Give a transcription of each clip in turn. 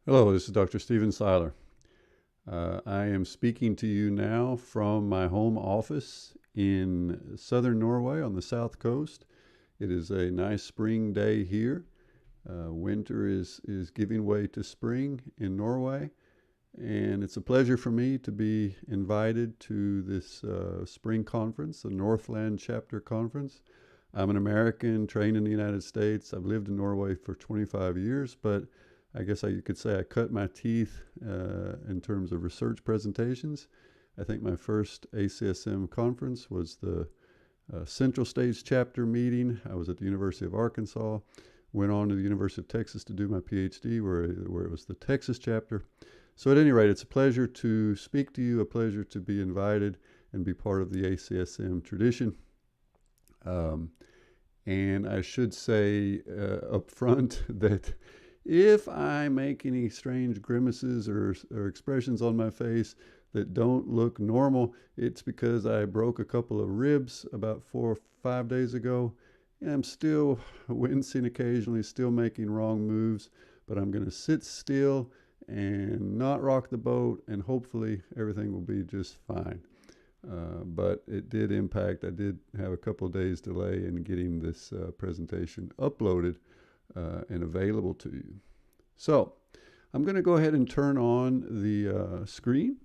Hello, this is Dr. Stephen Seiler. I am speaking to you now from my home office in southern Norway on the south coast. It is a nice spring day here. Winter is giving way to spring in Norway, and it's a pleasure for me to be invited to this spring conference, the Northland Chapter Conference. I'm an American trained in the United States. I've lived in Norway for 25 years, but I guess you could say I cut my teeth in terms of research presentations. I think my first ACSM conference was the Central States Chapter meeting. I was at the University of Arkansas, went on to the University of Texas to do my PhD where it was the Texas chapter. So at any rate, it's a pleasure to speak to you, a pleasure to be invited and be part of the ACSM tradition. And I should say up front that if I make any strange grimaces or expressions on my face that don't look normal, it's because I broke a couple of ribs about 4 or 5 days ago. And I'm still wincing occasionally, still making wrong moves, but I'm going to sit still and not rock the boat, and hopefully everything will be just fine. But it did impact. I did have a couple of days delay in getting this presentation uploaded and available to you. So I'm going to go ahead and turn on the screen.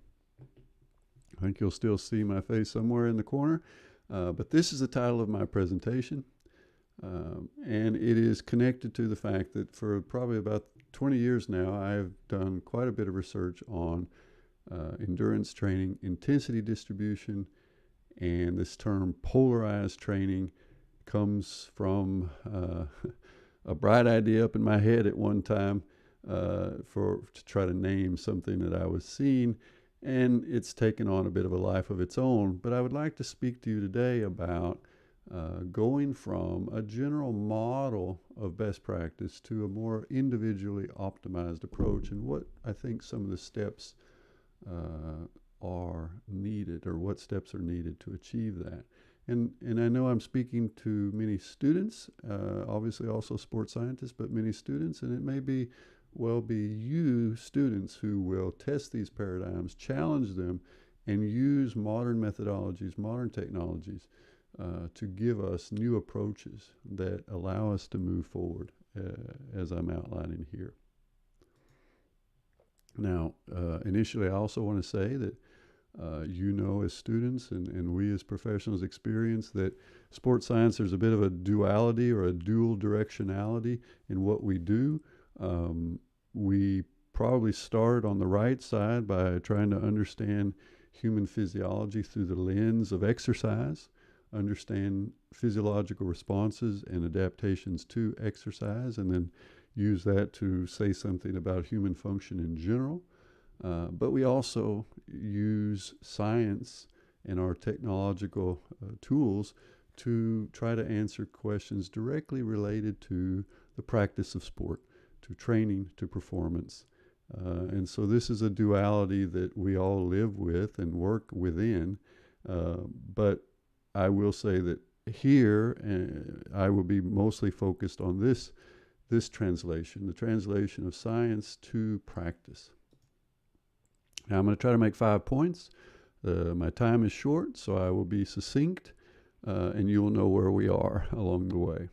I think you'll still see my face somewhere in the corner, but this is the title of my presentation, and it is connected to the fact that for probably about 20 years now, I've done quite a bit of research on endurance training, intensity distribution, and this term polarized training comes from a bright idea up in my head at one time to try to name something that I was seeing, and it's taken on a bit of a life of its own. But I would like to speak to you today about going from a general model of best practice to a more individually optimized approach, and what I think some of the steps are needed, or what steps are needed to achieve that. And I know I'm speaking to many students, obviously also sports scientists, but many students, and it may be you students who will test these paradigms, challenge them, and use modern methodologies, modern technologies to give us new approaches that allow us to move forward, as I'm outlining here. Now, initially, I also want to say that as students and we as professionals experience that sports science, there's a bit of a duality or a dual directionality in what we do. We probably start on the right side by trying to understand human physiology through the lens of exercise, understand physiological responses and adaptations to exercise, and then use that to say something about human function in general. But we also use science and our technological tools to try to answer questions directly related to the practice of sport, to training, to performance. And so this is a duality that we all live with and work within. But I will say that here I will be mostly focused on this translation, the translation of science to practice. Now I'm going to try to make 5 points. My time is short, so I will be succinct, and you will know where we are along the way.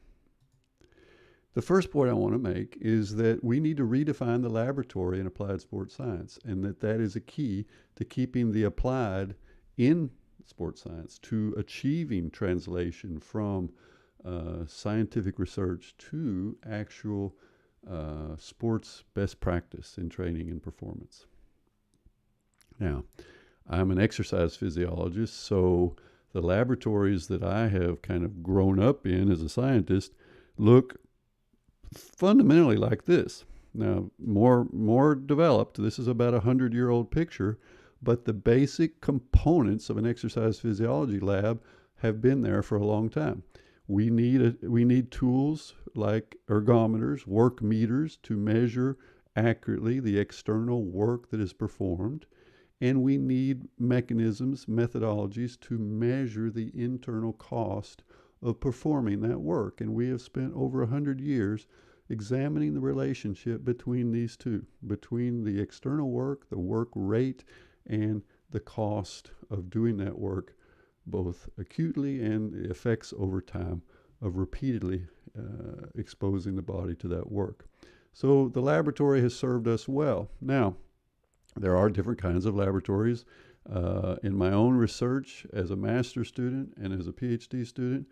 The first point I want to make is that we need to redefine the laboratory in applied sports science, and that is a key to keeping the applied in sports science, to achieving translation from scientific research to actual sports best practice in training and performance. Now, I'm an exercise physiologist, so the laboratories that I have kind of grown up in as a scientist look fundamentally like this. Now, more developed, this is about 100-year-old picture, but the basic components of an exercise physiology lab have been there for a long time. We need tools like ergometers, work meters to measure accurately the external work that is performed. And we need mechanisms, methodologies to measure the internal cost of performing that work. And we have spent over 100 years examining the relationship between these two, between the external work, the work rate, and the cost of doing that work, both acutely and the effects over time of repeatedly exposing the body to that work. So the laboratory has served us well. Now, there are different kinds of laboratories. In my own research as a master's student and as a PhD student,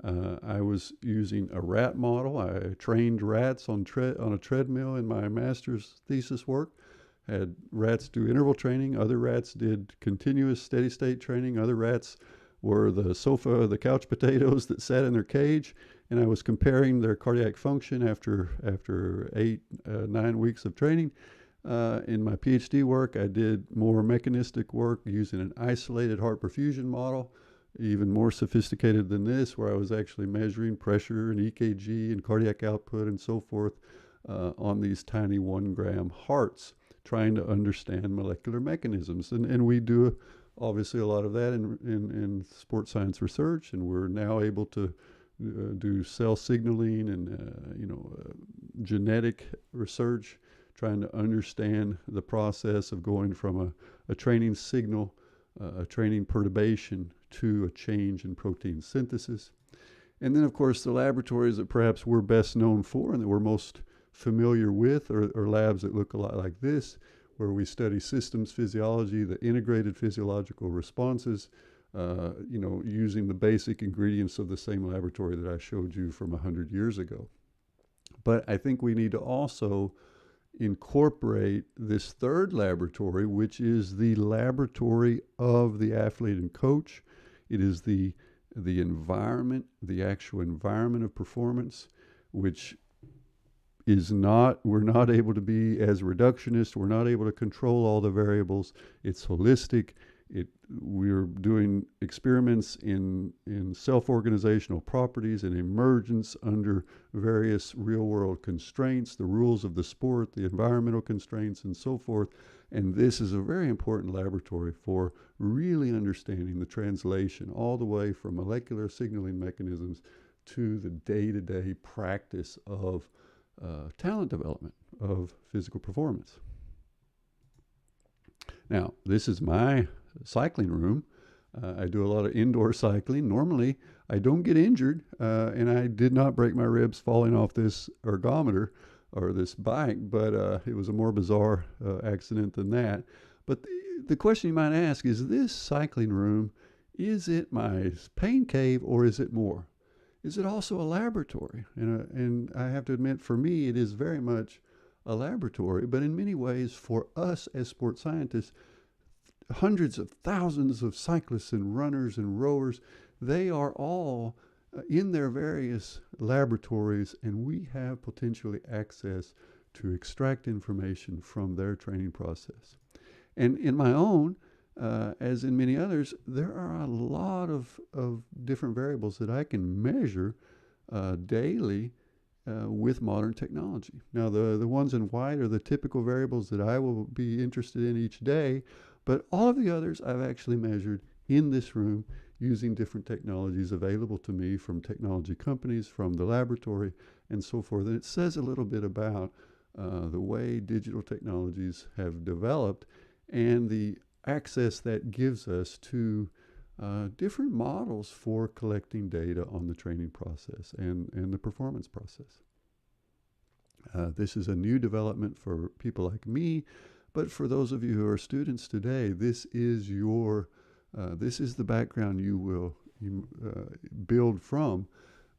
I was using a rat model. I trained rats on a treadmill in my master's thesis work. Had rats do interval training. Other rats did continuous steady state training. Other rats were the couch potatoes that sat in their cage. And I was comparing their cardiac function after 9 weeks of training. In my PhD work, I did more mechanistic work using an isolated heart perfusion model, even more sophisticated than this, where I was actually measuring pressure and EKG and cardiac output and so forth on these tiny 1-gram hearts, trying to understand molecular mechanisms. And we do obviously a lot of that in sports science research, and we're now able to do cell signaling and genetic research, trying to understand the process of going from a training signal, a training perturbation, to a change in protein synthesis. And then, of course, the laboratories that perhaps we're best known for and that we're most familiar with are labs that look a lot like this, where we study systems physiology, the integrated physiological responses, using the basic ingredients of the same laboratory that I showed you from 100 years ago. But I think we need to also incorporate this third laboratory, which is the laboratory of the athlete and coach. It is the environment, the actual environment of performance, which we're not able to be as reductionist. We're not able to control all the variables. It's holistic. We're doing experiments in self-organizational properties and emergence under various real-world constraints, the rules of the sport, the environmental constraints, and so forth. And this is a very important laboratory for really understanding the translation all the way from molecular signaling mechanisms to the day-to-day practice of talent development, of physical performance. Now, this is my cycling room. I do a lot of indoor cycling. Normally, I don't get injured, and I did not break my ribs falling off this ergometer or this bike, but it was a more bizarre accident than that. But the question you might ask is, this cycling room, is it my pain cave or is it more? Is it also a laboratory? And I have to admit, for me, it is very much a laboratory, but in many ways, for us as sports scientists, hundreds of thousands of cyclists and runners and rowers, they are all in their various laboratories, and we have potentially access to extract information from their training process. And in my own, as in many others, there are a lot of different variables that I can measure daily with modern technology. Now, the ones in white are the typical variables that I will be interested in each day, but all of the others I've actually measured in this room using different technologies available to me from technology companies, from the laboratory, and so forth. And it says a little bit about the way digital technologies have developed and the access that gives us to different models for collecting data on the training process and the performance process. This is a new development for people like me, but for those of you who are students today, this is the background you will build from,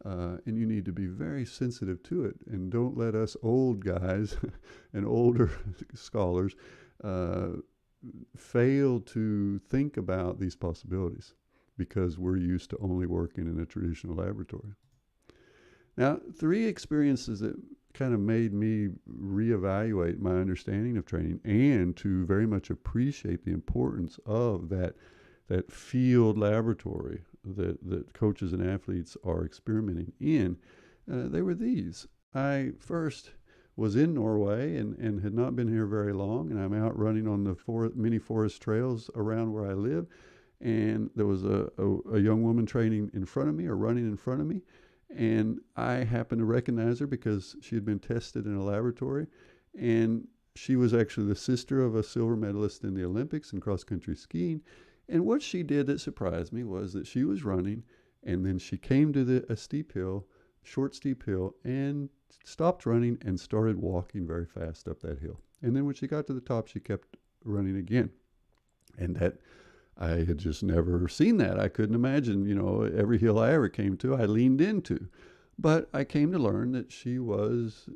and you need to be very sensitive to it, and don't let us old guys and older scholars fail to think about these possibilities because we're used to only working in a traditional laboratory. Now, 3 experiences that kind of made me reevaluate my understanding of training and to very much appreciate the importance of that field laboratory that coaches and athletes are experimenting in, they were these. I first was in Norway and had not been here very long, and I'm out running on the many forest trails around where I live, and there was a young woman training in front of me or running in front of me, And I happened to recognize her because she had been tested in a laboratory. And she was actually the sister of a silver medalist in the Olympics in cross country skiing. And what she did that surprised me was that she was running, and then she came to a steep hill, short steep hill, and stopped running and started walking very fast up that hill. And then when she got to the top, she kept running again. And that I had just never seen that. I couldn't imagine, every hill I ever came to, I leaned into. But I came to learn that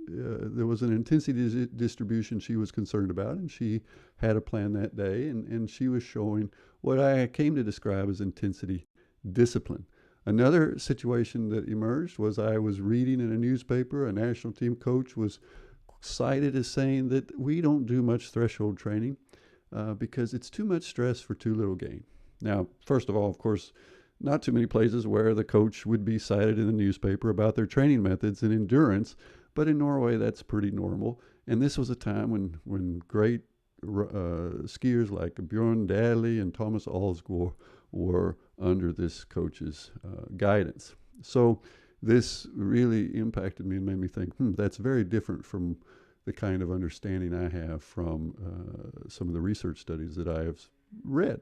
there was an intensity distribution she was concerned about, and she had a plan that day, and she was showing what I came to describe as intensity discipline. Another situation that emerged was I was reading in a newspaper, a national team coach was cited as saying that we don't do much threshold training because it's too much stress for too little gain. Now, first of all, of course, not too many places where the coach would be cited in the newspaper about their training methods and endurance, but in Norway that's pretty normal. And this was a time when great skiers like Bjorn Dæhlie and Thomas Alsgaard were under this coach's guidance. So this really impacted me and made me think, that's very different from the kind of understanding I have from some of the research studies that I have read.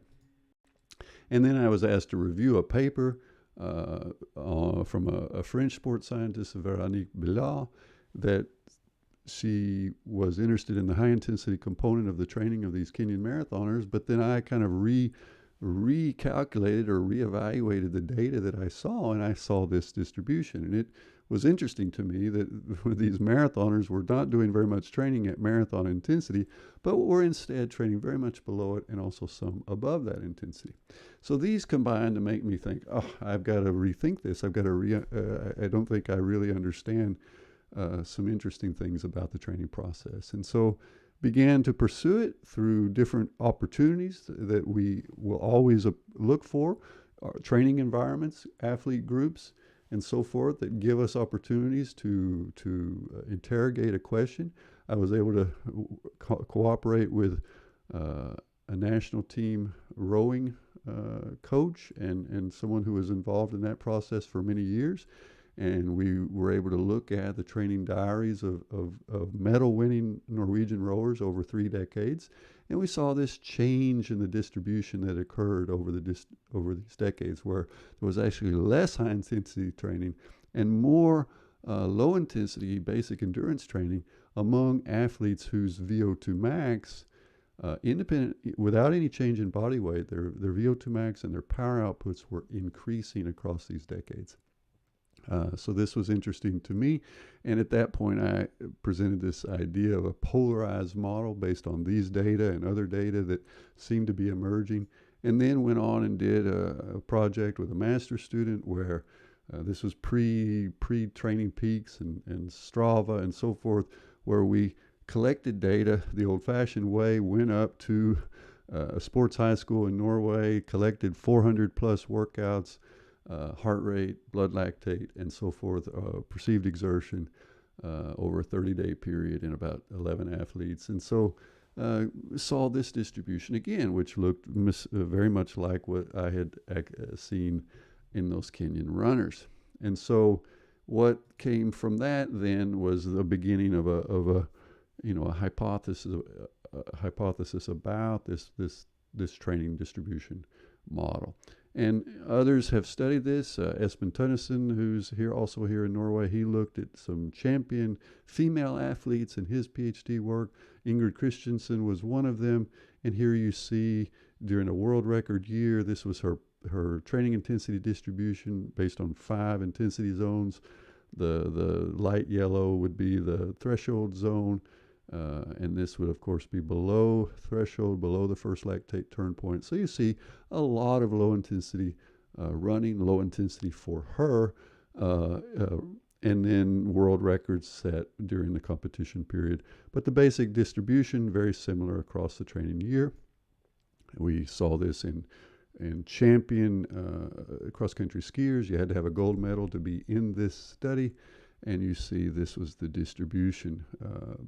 And then I was asked to review a paper from a French sports scientist, Véronique Billard, that she was interested in the high intensity component of the training of these Kenyan marathoners, but then I kind of recalculated or reevaluated the data that I saw, and I saw this distribution. And it was interesting to me that these marathoners were not doing very much training at marathon intensity, but were instead training very much below it and also some above that intensity. So these combined to make me think, I've got to rethink this. I don't think I really understand some interesting things about the training process. And so began to pursue it through different opportunities that we will always look for, training environments, athlete groups, and so forth that give us opportunities to interrogate a question. I was able to cooperate with a national team rowing coach and someone who was involved in that process for many years. And we were able to look at the training diaries of medal-winning Norwegian rowers over 3 decades. And we saw this change in the distribution that occurred over these decades, where there was actually less high-intensity training and more low-intensity basic endurance training among athletes whose VO2 max, independent, without any change in body weight, their VO2 max and their power outputs were increasing across these decades. So this was interesting to me, and at that point I presented this idea of a polarized model based on these data and other data that seemed to be emerging, and then went on and did a project with a master's student where this was pre-training peaks and Strava and so forth, where we collected data the old-fashioned way, went up to a sports high school in Norway, collected 400 plus workouts, heart rate, blood lactate, and so forth, perceived exertion over a 30-day period in about 11 athletes. And so saw this distribution again, which looked very much like what I had seen in those Kenyan runners. And so what came from that then was the beginning of a hypothesis about this training distribution model. And others have studied this. Espen Tønnesen, who's also here in Norway, he looked at some champion female athletes in his PhD work. Ingrid Christensen was one of them. And here you see during a world record year, this was her training intensity distribution based on 5 intensity zones. The light yellow would be the threshold zone. And this would, of course, be below threshold, below the first lactate turn point. So you see a lot of low-intensity running, low intensity for her, and then world records set during the competition period. But the basic distribution, very similar across the training year. We saw this in champion cross-country skiers. You had to have a gold medal to be in this study. And you see this was the distribution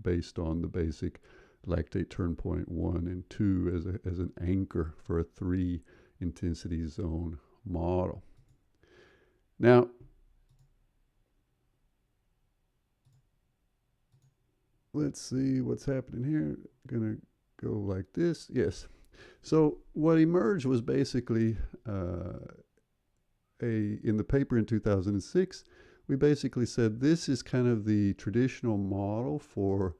based on the basic lactate turn point 1 and 2 as an anchor for a 3 intensity zone model. Now, let's see what's happening here. Gonna go like this. Yes. So what emerged was basically in the paper in 2006. We basically said this is kind of the traditional model for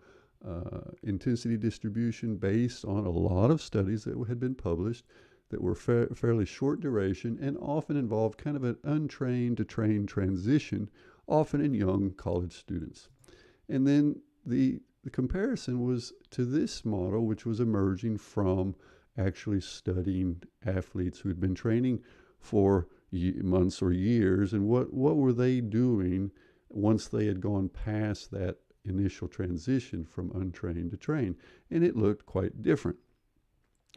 intensity distribution based on a lot of studies that had been published that were fairly short duration and often involved kind of an untrained to trained transition, often in young college students. And then the comparison was to this model, which was emerging from actually studying athletes who had been training for months or years, and what were they doing once they had gone past that initial transition from untrained to trained, and it looked quite different.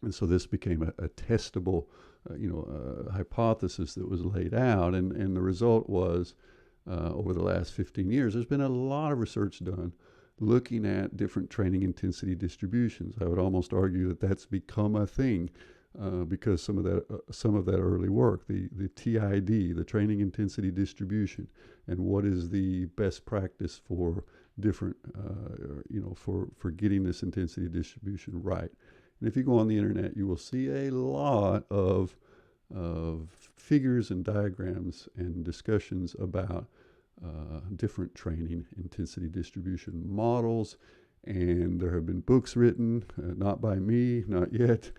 And so this became a testable, hypothesis that was laid out, and the result was over the last 15 years, there's been a lot of research done looking at different training intensity distributions. I would almost argue that that's become a thing because some of that early work, the TID, the training intensity distribution, and what is the best practice for different, for getting this intensity distribution right. And if you go on the internet, you will see a lot of figures and diagrams and discussions about different training intensity distribution models. And there have been books written, not by me, not yet,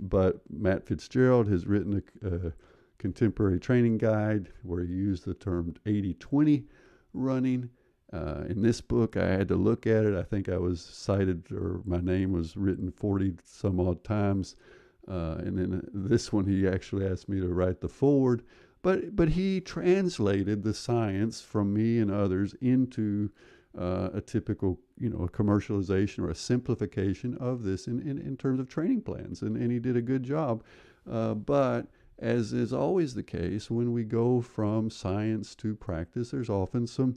but Matt Fitzgerald has written a contemporary training guide where he used the term 80-20 running. In this book, I had to look at it. I think I was cited, or my name was written 40 some odd times. And then this one, he actually asked me to write the foreword. But he translated the science from me and others into a typical, a commercialization or a simplification of this in terms of training plans. And he did a good job. But as is always the case, when we go from science to practice, there's often some,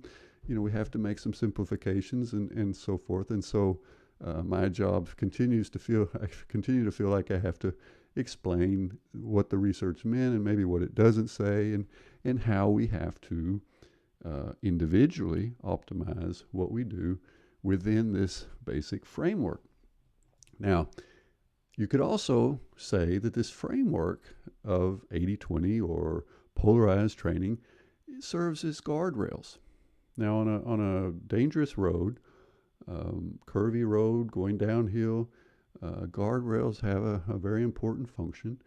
we have to make some simplifications and so forth. And so my job I continue to feel like I have to explain what the research meant and maybe what it doesn't say, and how we have to individually optimize what we do within this basic framework. Now, you could also say that this framework of 80-20 or polarized training serves as guardrails. Now, on a dangerous road, curvy road going downhill, guardrails have a very important function,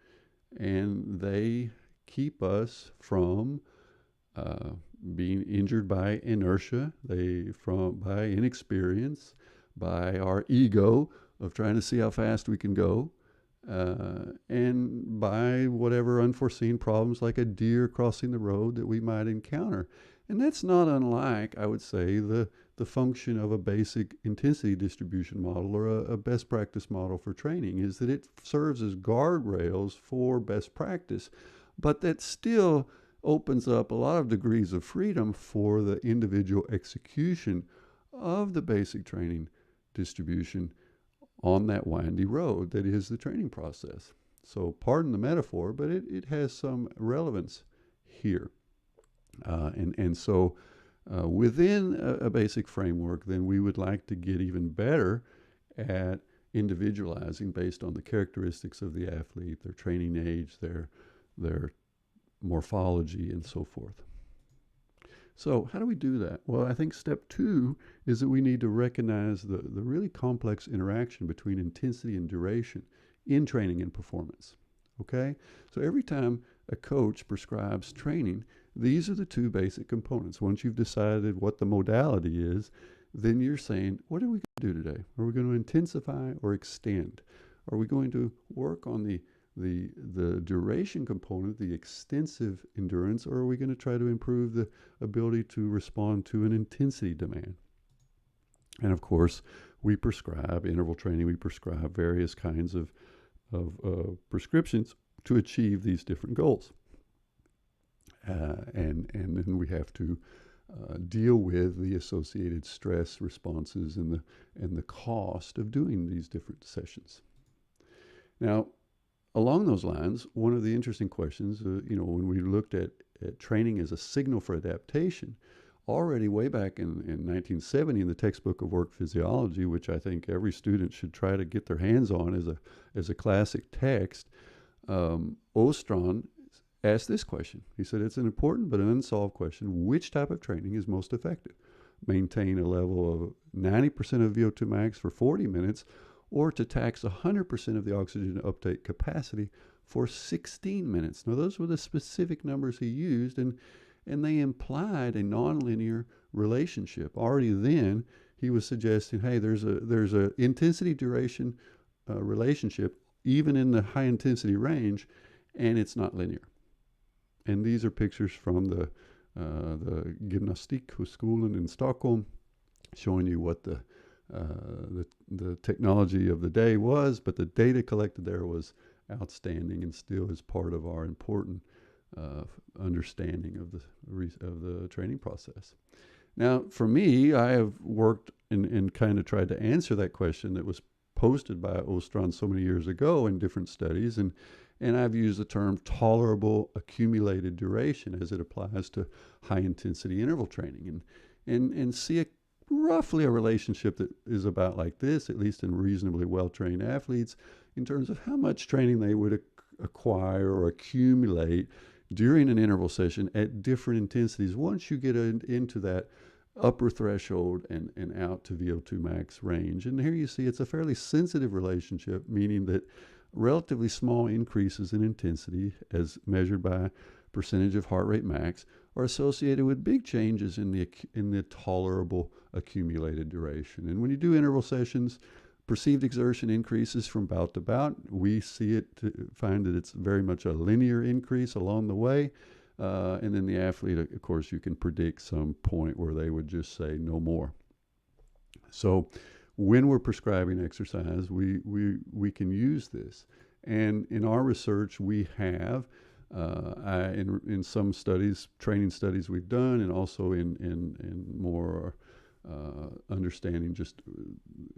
and they keep us from being injured by inertia, by inexperience, by our ego of trying to see how fast we can go, and by whatever unforeseen problems like a deer crossing the road that we might encounter. And that's not unlike, I would say, the function of a basic intensity distribution model or a best practice model for training, is that it serves as guardrails for best practice, but that still opens up a lot of degrees of freedom for the individual execution of the basic training distribution on that windy road that is the training process. So pardon the metaphor, but it has some relevance here. So within a basic framework, then we would like to get even better at individualizing based on the characteristics of the athlete, their training age, their morphology, and so forth. So how do we do that? Well, I think step 2 is that we need to recognize the really complex interaction between intensity and duration in training and performance. Okay? So every time a coach prescribes training, these are the 2 basic components. Once you've decided what the modality is, then you're saying, what are we going to do today? Are we going to intensify or extend? Are we going to work on the duration component, the extensive endurance, or are we going to try to improve the ability to respond to an intensity demand? And of course, we prescribe interval training, we prescribe various kinds of prescriptions to achieve these different goals. And then we have to deal with the associated stress responses and the cost of doing these different sessions. Now, along those lines, one of the interesting questions, when we looked at training as a signal for adaptation, already way back in 1970 in the textbook of work physiology, which I think every student should try to get their hands on as a classic text. Ostrom asked this question. He said, it's an important but an unsolved question. Which type of training is most effective? Maintain a level of 90% of VO2 max for 40 minutes, or to tax 100% of the oxygen uptake capacity for 16 minutes. Now, those were the specific numbers he used, and they implied a nonlinear relationship. Already then, he was suggesting, hey, there's a intensity duration relationship, even in the high intensity range, and it's not linear. And these are pictures from the Gymnastikhögskolan in Stockholm, showing you what the technology of the day was, but the data collected there was outstanding and still is part of our important understanding of the training process. Now, for me, I have worked and kind of tried to answer that question that was posted by Ostrom so many years ago in different studies, and I've used the term tolerable accumulated duration as it applies to high intensity interval training, and see roughly a relationship that is about like this, at least in reasonably well-trained athletes, in terms of how much training they would acquire or accumulate during an interval session at different intensities once you get into that upper threshold and out to VO2 max range. And here you see it's a fairly sensitive relationship, meaning that relatively small increases in intensity as measured by percentage of heart rate max are associated with big changes in the tolerable accumulated duration. And when you do interval sessions, perceived exertion increases from bout to bout. We find that it's very much a linear increase along the way. And then the athlete, of course, you can predict some point where they would just say no more. So when we're prescribing exercise, we can use this. And in our research, we have, in some studies, training studies we've done, and also in more understanding just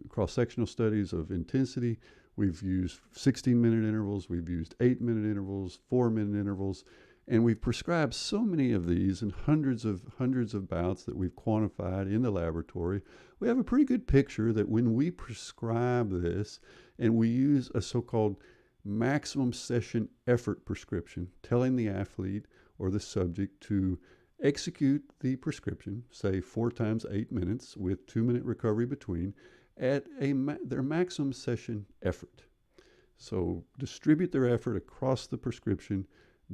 cross-sectional studies of intensity, we've used 16-minute intervals, we've used 8-minute intervals, 4-minute intervals, and we've prescribed so many of these and hundreds of bouts that we've quantified in the laboratory. We have a pretty good picture that when we prescribe this and we use a so-called maximum session effort prescription, telling the athlete or the subject to execute the prescription, say 4 times 8 minutes with 2-minute recovery between, at their maximum session effort. So distribute their effort across the prescription.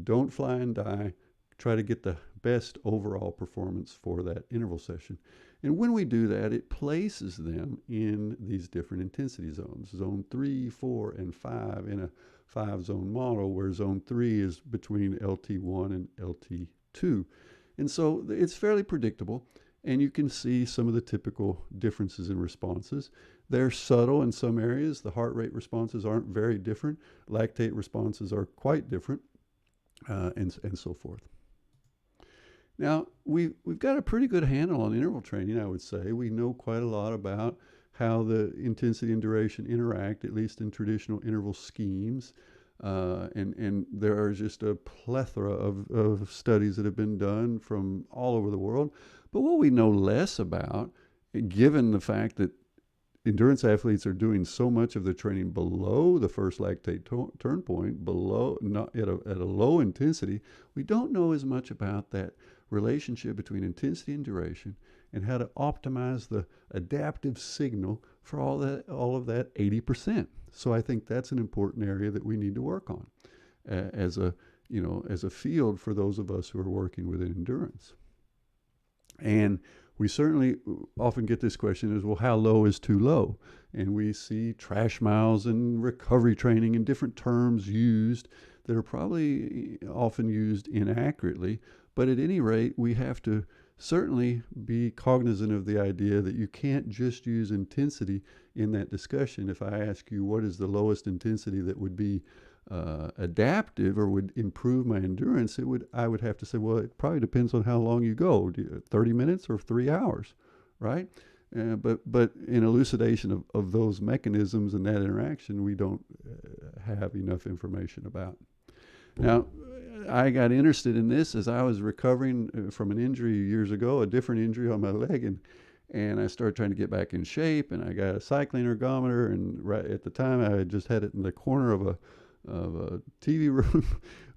Don't fly and die. Try to get the best overall performance for that interval session. And when we do that, it places them in these different intensity zones, zone 3, 4, and 5 in a 5-zone model, where zone 3 is between LT1 and LT2. And so it's fairly predictable, and you can see some of the typical differences in responses. They're subtle in some areas. The heart rate responses aren't very different. Lactate responses are quite different. And so forth. Now, we've got a pretty good handle on interval training, I would say. We know quite a lot about how the intensity and duration interact, at least in traditional interval schemes. And there are just a plethora of studies that have been done from all over the world. But what we know less about, given the fact that endurance athletes are doing so much of the training below the first lactate turn point, not at a low intensity, we don't know as much about that relationship between intensity and duration and how to optimize the adaptive signal for all of that 80%. So I think that's an important area that we need to work on as a field for those of us who are working within endurance. And we certainly often get this question is, well, how low is too low? And we see trash miles and recovery training and different terms used that are probably often used inaccurately. But at any rate, we have to certainly be cognizant of the idea that you can't just use intensity in that discussion. If I ask you what is the lowest intensity that would be adaptive or would improve my endurance, I would have to say, well, it probably depends on how long you go, 30 minutes or 3 hours, right? But in elucidation of those mechanisms and that interaction, we don't have enough information about. Now, I got interested in this as I was recovering from an injury years ago, a different injury on my leg, and I started trying to get back in shape, and I got a cycling ergometer, and right at the time I had just had it in the corner of a TV room,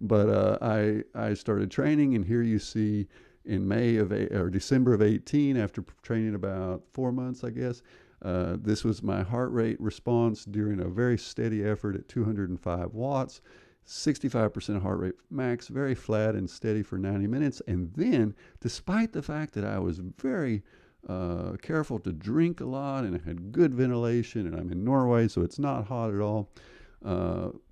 but I started training, and here you see in December of 18, after training about 4 months, I guess, this was my heart rate response during a very steady effort at 205 watts. 65% heart rate max, very flat and steady for 90 minutes. And then, despite the fact that I was very careful to drink a lot and I had good ventilation, and I'm in Norway, so it's not hot at all,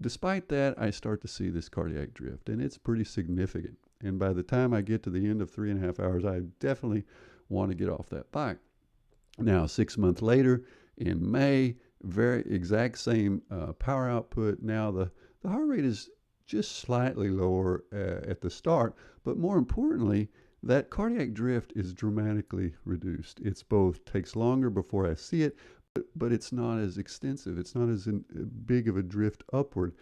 despite that, I start to see this cardiac drift, and it's pretty significant. And by the time I get to the end of 3.5 hours, I definitely want to get off that bike. Now, 6 months later, in May, very exact same power output. Now the heart rate is just slightly lower at the start, but more importantly, that cardiac drift is dramatically reduced. It's both takes longer before I see it, but it's not as extensive. It's not as big of a drift upward.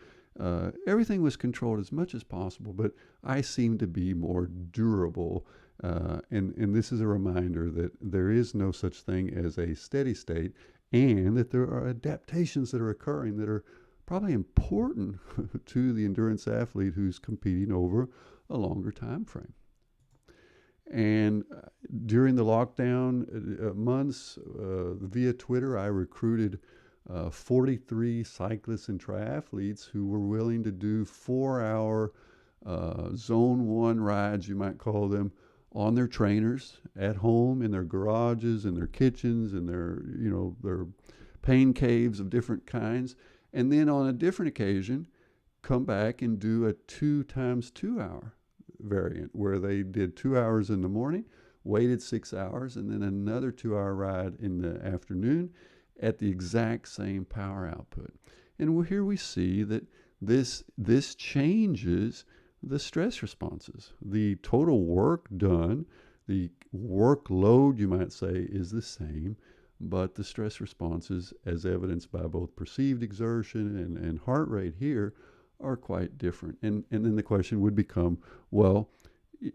Everything was controlled as much as possible, but I seem to be more durable. And this is a reminder that there is no such thing as a steady state, and that there are adaptations that are occurring that are probably important to the endurance athlete who's competing over a longer time frame. And during the lockdown months, via Twitter, I recruited 43 cyclists and triathletes who were willing to do 4-hour zone 1 rides, you might call them, on their trainers at home, in their garages, in their kitchens, in their pain caves of different kinds. And then on a different occasion, come back and do a 2 times 2 hour variant where they did 2 hours in the morning, waited 6 hours, and then another 2-hour ride in the afternoon at the exact same power output. And here we see that this changes the stress responses. The total work done, the workload, you might say, is the same, but the stress responses, as evidenced by both perceived exertion and heart rate here, are quite different. And then the question would become, well,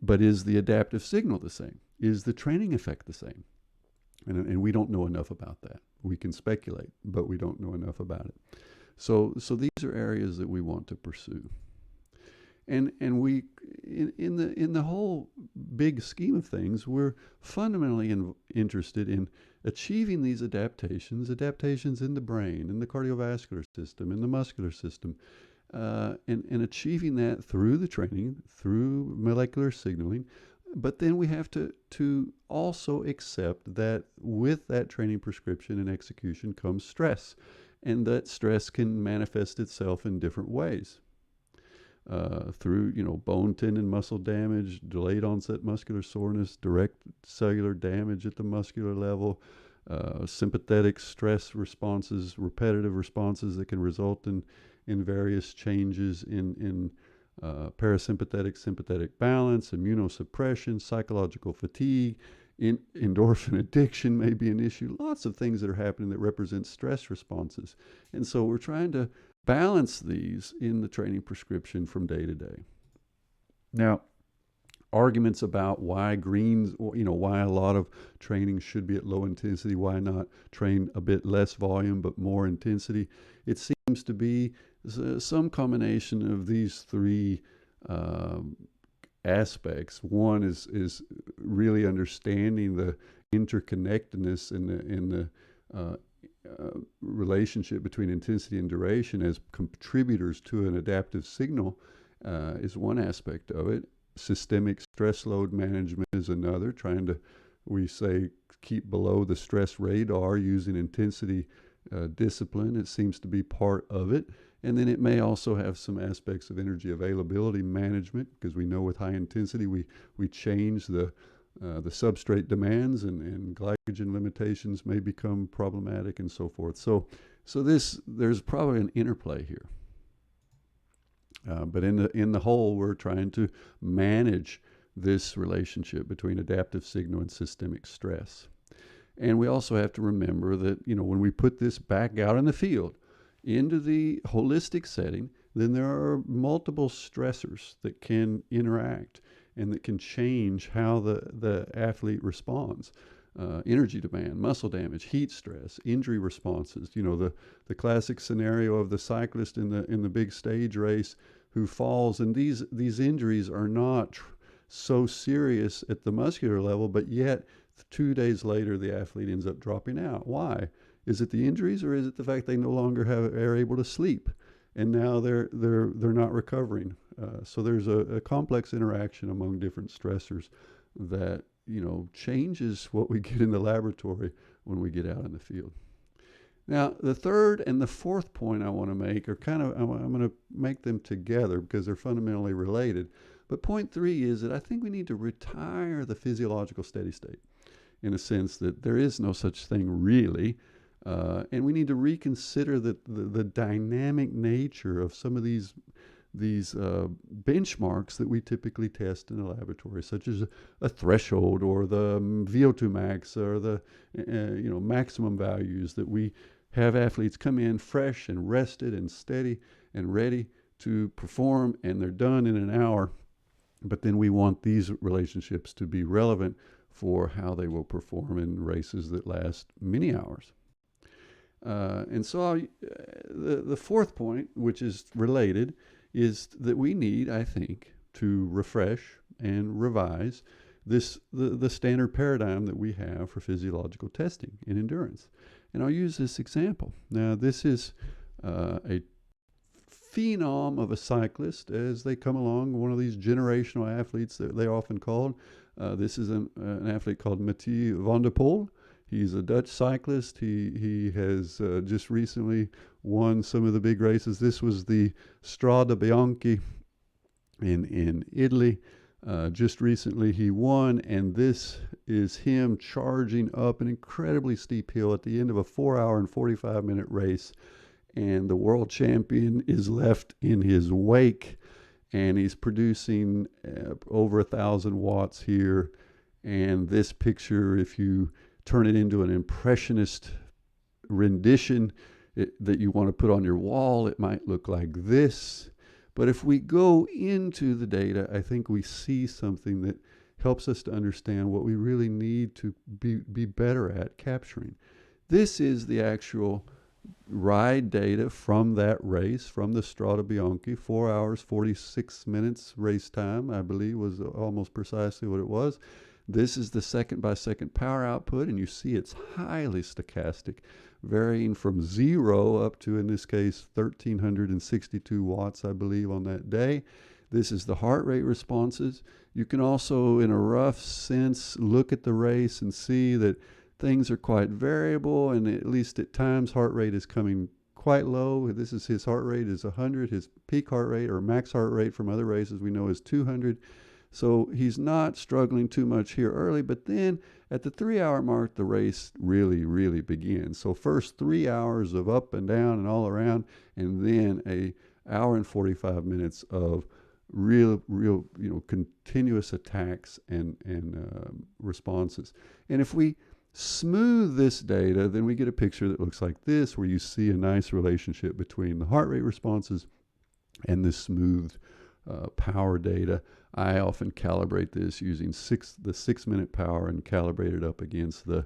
but is the adaptive signal the same? Is the training effect the same? And we don't know enough about that. We can speculate, but we don't know enough about it. So these are areas that we want to pursue. And we, in the whole big scheme of things, we're fundamentally interested in achieving these adaptations in the brain, in the cardiovascular system, in the muscular system, and achieving that through the training, through molecular signaling. But then we have to also accept that with that training prescription and execution comes stress, and that stress can manifest itself in different ways. Through bone, tendon, muscle damage, delayed onset muscular soreness, direct cellular damage at the muscular level, sympathetic stress responses, repetitive responses that can result in various changes in parasympathetic, sympathetic balance, immunosuppression, psychological fatigue, endorphin addiction may be an issue. Lots of things that are happening that represent stress responses. And so we're trying to balance these in the training prescription from day to day. Now, arguments about why why a lot of training should be at low intensity, why not train a bit less volume but more intensity. It seems to be some combination of these three aspects. One is really understanding the interconnectedness in the relationship between intensity and duration as contributors to an adaptive signal is one aspect of it. Systemic stress load management is another, trying to, we say, keep below the stress radar using intensity discipline. It seems to be part of it. And then it may also have some aspects of energy availability management, because we know with high intensity we change the substrate demands, and glycogen limitations may become problematic and so forth. So there's probably an interplay here. But in the whole, we're trying to manage this relationship between adaptive signal and systemic stress. And we also have to remember that when we put this back out in the field, into the holistic setting, then there are multiple stressors that can interact and that can change how the athlete responds. Energy demand, muscle damage, heat stress, injury responses. The classic scenario of the cyclist in the big stage race who falls, and these injuries are not so serious at the muscular level, but yet 2 days later the athlete ends up dropping out. Why? Is it the injuries, or is it the fact they no longer are able to sleep, and now they're not recovering? So there's a complex interaction among different stressors that changes what we get in the laboratory when we get out in the field. Now, the third and the fourth point I want to make are I'm going to make them together because they're fundamentally related. But point 3 is that I think we need to retire the physiological steady state, in a sense that there is no such thing really. And we need to reconsider the dynamic nature of some of these benchmarks that we typically test in a laboratory, such as a threshold or the VO2 max or the maximum values, that we have athletes come in fresh and rested and steady and ready to perform, and they're done in an hour. But then we want these relationships to be relevant for how they will perform in races that last many hours. And so the fourth point, which is related, is that we need, I think, to refresh and revise the standard paradigm that we have for physiological testing in endurance. And I'll use this example. Now, this is a phenom of a cyclist as they come along, one of these generational athletes that they often called. This is an athlete called Mathieu van der Poel. He's a Dutch cyclist. He has just recently won some of the big races. This was the Strade Bianche in Italy. Just recently he won, and this is him charging up an incredibly steep hill at the end of a 4-hour and 45-minute race. And the world champion is left in his wake, and he's producing over 1,000 watts here. And this picture, if you turn it into an impressionist rendition that you want to put on your wall, it might look like this. But if we go into the data, I think we see something that helps us to understand what we really need to be better at capturing. This is the actual ride data from that race, from the Strade Bianche. 4 hours, 46 minutes race time, I believe, was almost precisely what it was. This is the second-by-second power output, and you see it's highly stochastic, varying from 0 up to, in this case, 1,362 watts, I believe, on that day. This is the heart rate responses. You can also, in a rough sense, look at the race and see that things are quite variable, and at least at times heart rate is coming quite low. This is his heart rate is 100. His peak heart rate or max heart rate from other races we know is 200. So he's not struggling too much here early, but then at the 3-hour mark, the race really, really begins. So first 3 hours of up and down and all around, and then a hour and 45 minutes of real, continuous attacks and responses. And if we smooth this data, then we get a picture that looks like this, where you see a nice relationship between the heart rate responses and the smooth power data. I often calibrate this using the 6-minute power and calibrate it up against the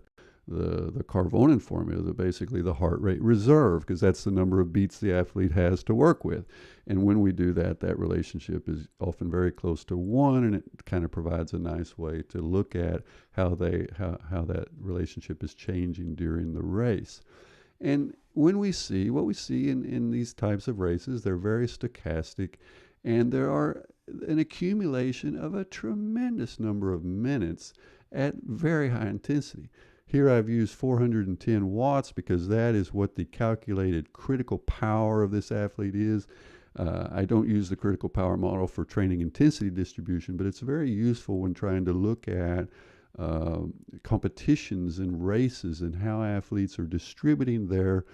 Carvonen formula, basically the heart rate reserve, because that's the number of beats the athlete has to work with. And when we do that, that relationship is often very close to 1, and it kind of provides a nice way to look at how that relationship is changing during the race. And when we see what we see in these types of races, they're very stochastic, and there are an accumulation of a tremendous number of minutes at very high intensity. Here I've used 410 watts because that is what the calculated critical power of this athlete is. I don't use the critical power model for training intensity distribution, but it's very useful when trying to look at competitions and races and how athletes are distributing their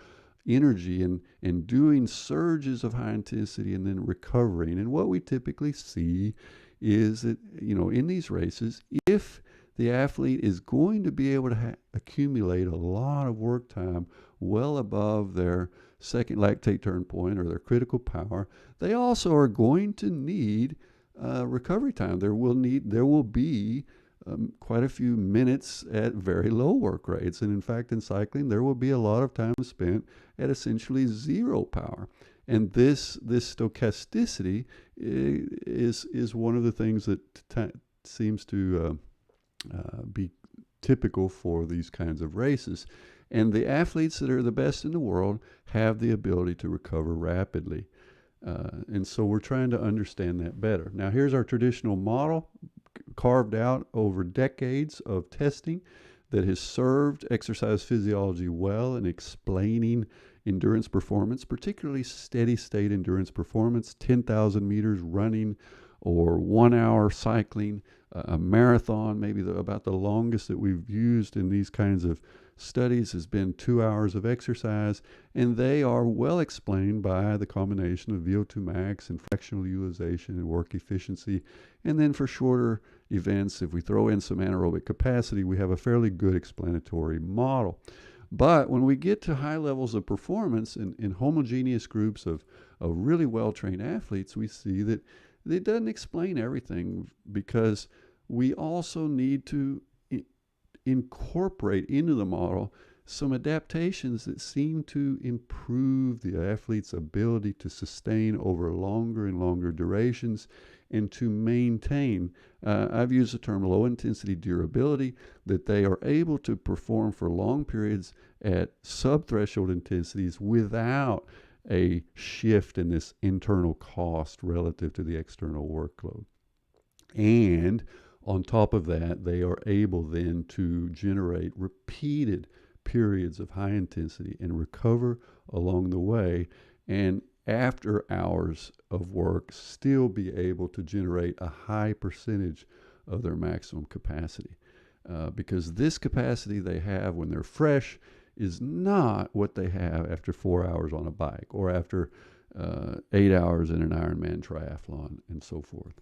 energy and doing surges of high intensity and then recovering. And what we typically see is that, in these races, if the athlete is going to be able to accumulate a lot of work time well above their second lactate turn point or their critical power, they also are going to need recovery time. There will be quite a few minutes at very low work rates. And in fact, in cycling, there will be a lot of time spent at essentially zero power. And this stochasticity is one of the things that seems to be typical for these kinds of races. And the athletes that are the best in the world have the ability to recover rapidly. And so we're trying to understand that better. Now, here's our traditional model carved out over decades of testing that has served exercise physiology well in explaining endurance performance, particularly steady state endurance performance, 10,000 meters running or 1 hour cycling, a marathon. Maybe about the longest that we've used in these kinds of studies has been 2 hours of exercise, and they are well explained by the combination of VO2 max and fractional utilization and work efficiency. And then for shorter events, if we throw in some anaerobic capacity, we have a fairly good explanatory model. But when we get to high levels of performance in homogeneous groups of really well-trained athletes, we see that it doesn't explain everything, because we also need to incorporate into the model some adaptations that seem to improve the athlete's ability to sustain over longer and longer durations and to maintain. I've used the term low intensity durability, that they are able to perform for long periods at sub-threshold intensities without a shift in this internal cost relative to the external workload. And on top of that, they are able then to generate repeated periods of high intensity and recover along the way, and after hours of work still be able to generate a high percentage of their maximum capacity. Because this capacity they have when they're fresh is not what they have after 4 hours on a bike or after 8 hours in an Ironman triathlon and so forth.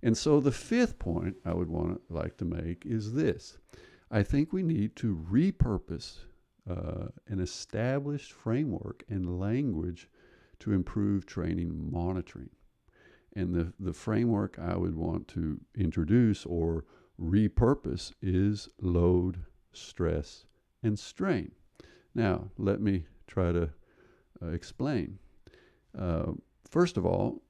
And so the fifth point I would like to make is this. I think we need to repurpose an established framework and language to improve training monitoring. And the framework I would want to introduce or repurpose is load, stress, and strain. Now, let me try to explain. First of all,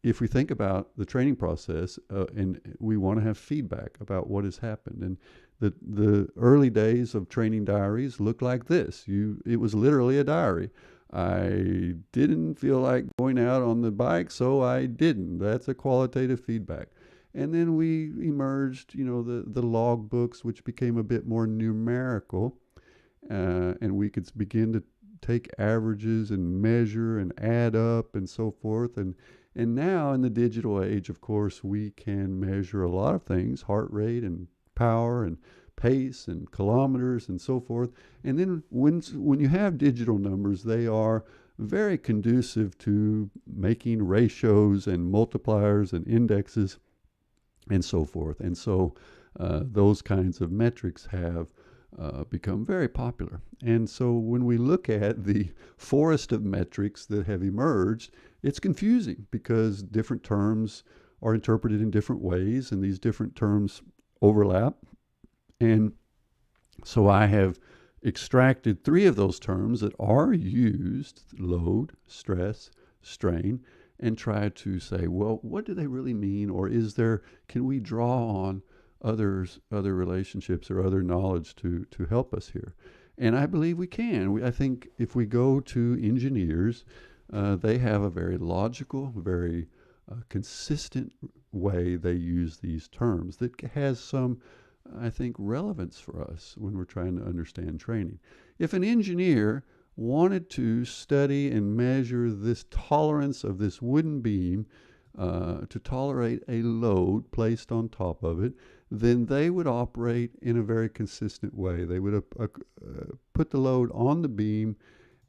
if we think about the training process and we want to have feedback about what has happened, and the early days of training diaries look like this. It was literally a diary. I didn't feel like going out on the bike, so I didn't. That's a qualitative feedback. And then we emerged, the log books, which became a bit more numerical, and we could begin to take averages and measure and add up and so forth. And now in the digital age, of course, we can measure a lot of things, heart rate and power and pace and kilometers and so forth. And then when you have digital numbers, they are very conducive to making ratios and multipliers and indexes and so forth. And so those kinds of metrics have become very popular. And so when we look at the forest of metrics that have emerged, it's confusing because different terms are interpreted in different ways, and these different terms overlap. And so I have extracted 3 of those terms that are used, load, stress, strain, and try to say, well, what do they really mean? Or can we draw on other relationships or other knowledge to help us here? And I believe we can. I think if we go to engineers, they have a very logical, very consistent way they use these terms that has some, I think, relevance for us when we're trying to understand training. If an engineer wanted to study and measure this tolerance of this wooden beam to tolerate a load placed on top of it, then they would operate in a very consistent way. They would put the load on the beam,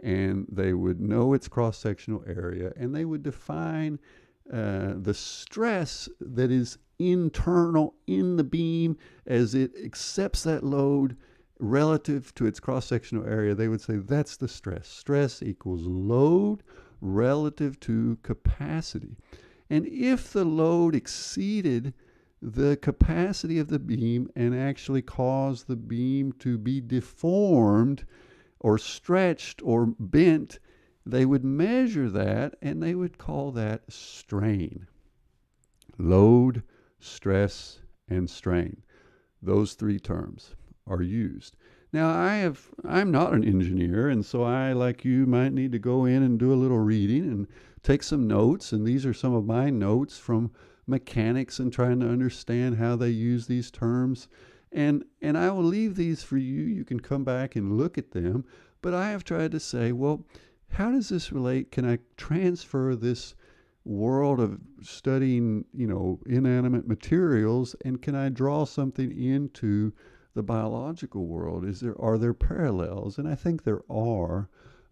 and they would know its cross-sectional area, and they would define the stress that is internal in the beam as it accepts that load relative to its cross-sectional area, they would say that's the stress. Stress equals load relative to capacity. And if the load exceeded the capacity of the beam and actually caused the beam to be deformed or stretched or bent, they would measure that and they would call that strain. Load, stress, and strain. Those three terms are used. Now, I'm not an engineer, and so I, like you, might need to go in and do a little reading and take some notes. And these are some of my notes from mechanics and trying to understand how they use these terms. And I will leave these for you. You can come back and look at them. But I have tried to say, well, how does this relate? Can I transfer this world of studying, inanimate materials, and can I draw something into the biological world? Are there parallels? And I think there are,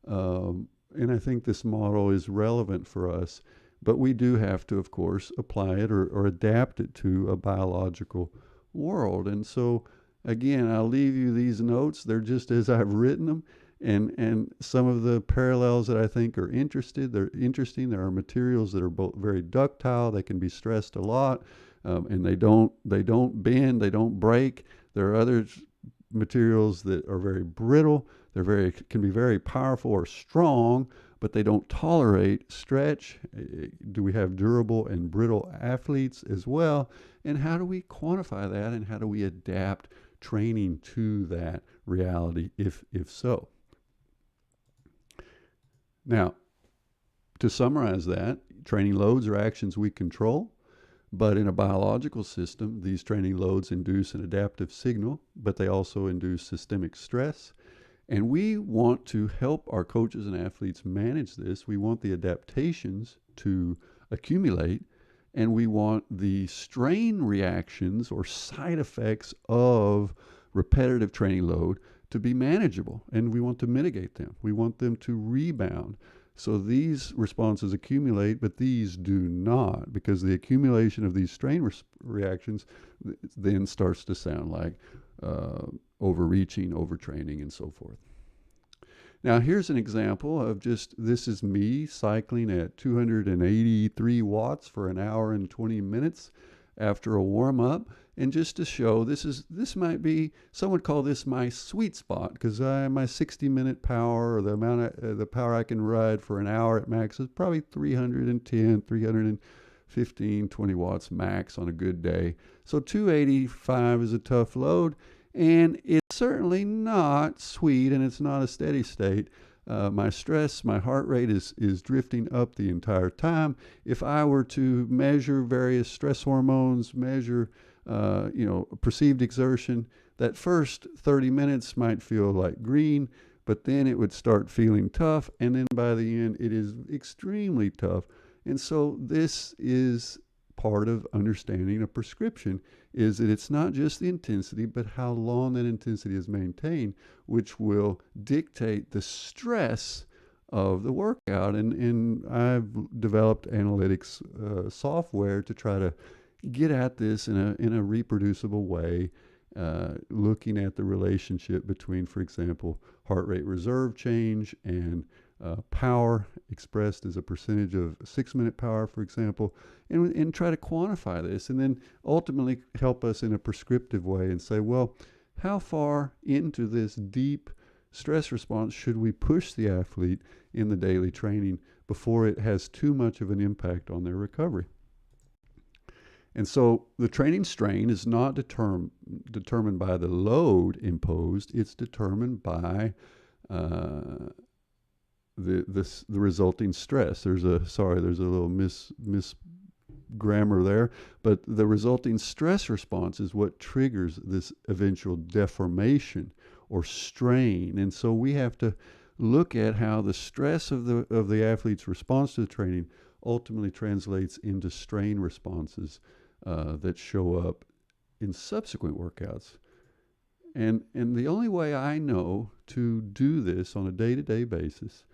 and I think this model is relevant for us. But we do have to, of course, apply it or adapt it to a biological world. And so, again, I'll leave you these notes. They're just as I've written them. And some of the parallels that I think are interesting. There are materials that are both very ductile. They can be stressed a lot, and they don't bend. They don't break. There are other materials that are very brittle. Can be very powerful or strong, but they don't tolerate stretch. Do we have durable and brittle athletes as well? And how do we quantify that? And how do we adapt training to that reality, if so? Now, to summarize that, training loads are actions we control, but in a biological system, these training loads induce an adaptive signal, but they also induce systemic stress. And we want to help our coaches and athletes manage this. We want the adaptations to accumulate, and we want the strain reactions or side effects of repetitive training load to be manageable, and we want to mitigate them. We want them to rebound. So these responses accumulate, but these do not, because the accumulation of these strain reactions then starts to sound like overreaching, overtraining, and so forth. Now, here's an example of this is me cycling at 283 watts for an hour and 20 minutes after a warm-up. And just to show, this might be, some would call this my sweet spot, because my 60-minute power, or the power I can ride for an hour at max, is probably 310, 315, 20 watts max on a good day. So 285 is a tough load, and it's certainly not sweet, and it's not a steady state. My stress, my heart rate is drifting up the entire time. If I were to measure various stress hormones, measure perceived exertion, that first 30 minutes might feel like green, but then it would start feeling tough, and then by the end it is extremely tough. And so this is part of understanding a prescription, is that it's not just the intensity, but how long that intensity is maintained, which will dictate the stress of the workout. And I've developed analytics software to try to get at this in a reproducible way, looking at the relationship between, for example, heart rate reserve change and power expressed as a percentage of 6-minute power, for example, and try to quantify this, and then ultimately help us in a prescriptive way and say, well, how far into this deep stress response should we push the athlete in the daily training before it has too much of an impact on their recovery? And so the training strain is not determined by the load imposed. It's determined by the resulting stress. There's a little misgrammar there, but the resulting stress response is what triggers this eventual deformation or strain. And so we have to look at how the stress of the athlete's response to the training ultimately translates into strain responses that show up in subsequent workouts. And the only way I know to do this on a day-to-day basis,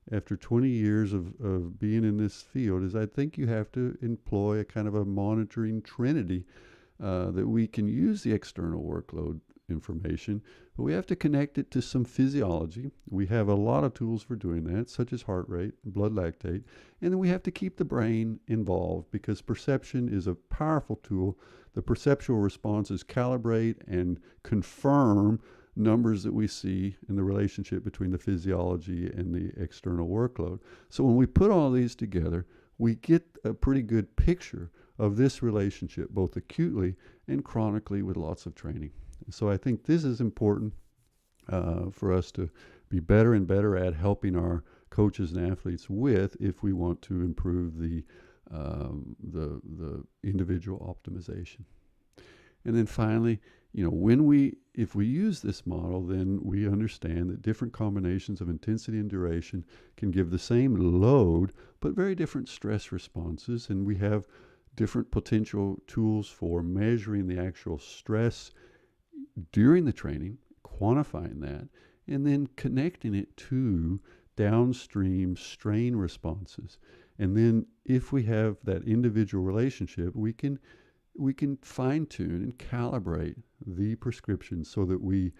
after 20 years of being in this field, is I think you have to employ a kind of a monitoring trinity, that we can use the external workload information, but we have to connect it to some physiology. We have a lot of tools for doing that, such as heart rate, blood lactate, and then we have to keep the brain involved because perception is a powerful tool. The perceptual responses calibrate and confirm numbers that we see in the relationship between the physiology and the external workload. So when we put all these together, we get a pretty good picture of this relationship, both acutely and chronically with lots of training. So I think this is important for us to be better and better at helping our coaches and athletes with if we want to improve the individual optimization. And then finally, if we use this model, then we understand that different combinations of intensity and duration can give the same load, but very different stress responses. And we have different potential tools for measuring the actual stress during the training, quantifying that, and then connecting it to downstream strain responses. And then if we have that individual relationship, we can fine-tune and calibrate the prescription so that we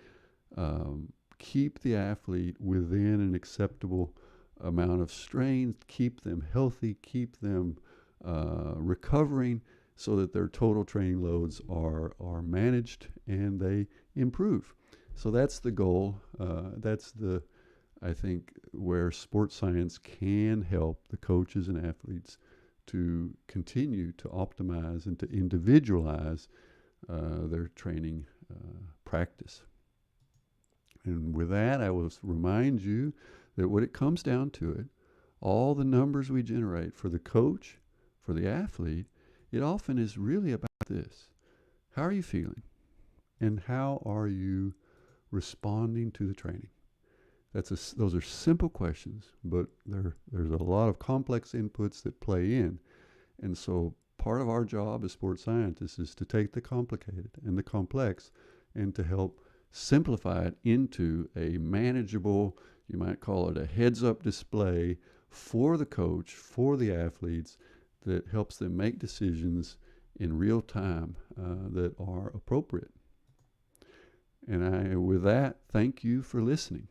keep the athlete within an acceptable amount of strain, keep them healthy, keep them recovering so that their total training loads are managed and they improve. So that's the goal. I think, where sports science can help the coaches and athletes to continue to optimize and to individualize their training practice. And with that, I will remind you that when it comes down to it, all the numbers we generate for the coach, for the athlete, it often is really about this. How are you feeling? And how are you responding to the training? Those are simple questions, but there's a lot of complex inputs that play in. And so part of our job as sports scientists is to take the complicated and the complex and to help simplify it into a manageable, you might call it a heads-up display for the coach, for the athletes, that helps them make decisions in real time that are appropriate. And with that, thank you for listening.